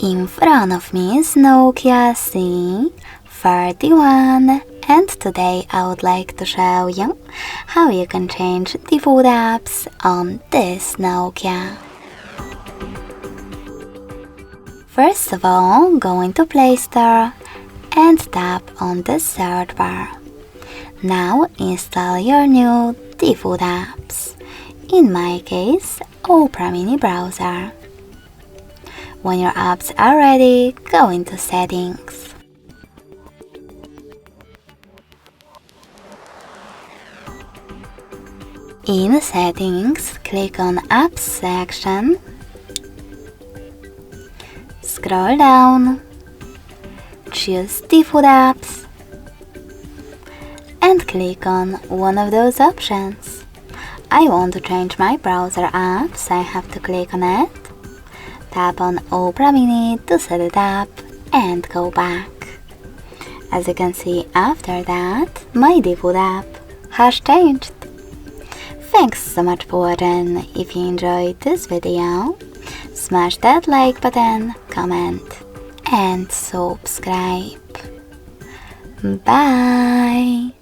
In front of me is NOKIA C31, and today I would like to show you how you can change default apps on this Nokia. First of all, go into Play Store and tap on the search bar. Now install your new default apps. In my case, Opera Mini browser. When your apps are ready, go into Settings. In Settings, click on Apps section. Scroll down, choose Default Apps, and click on one of those options. I want to change my browser app, so I have to click on it. Tap on Opera Mini to set it up and go back. As you can see, after that, my default app has changed. Thanks so much for watching. If you enjoyed this video, smash that like button, comment, and subscribe. Bye!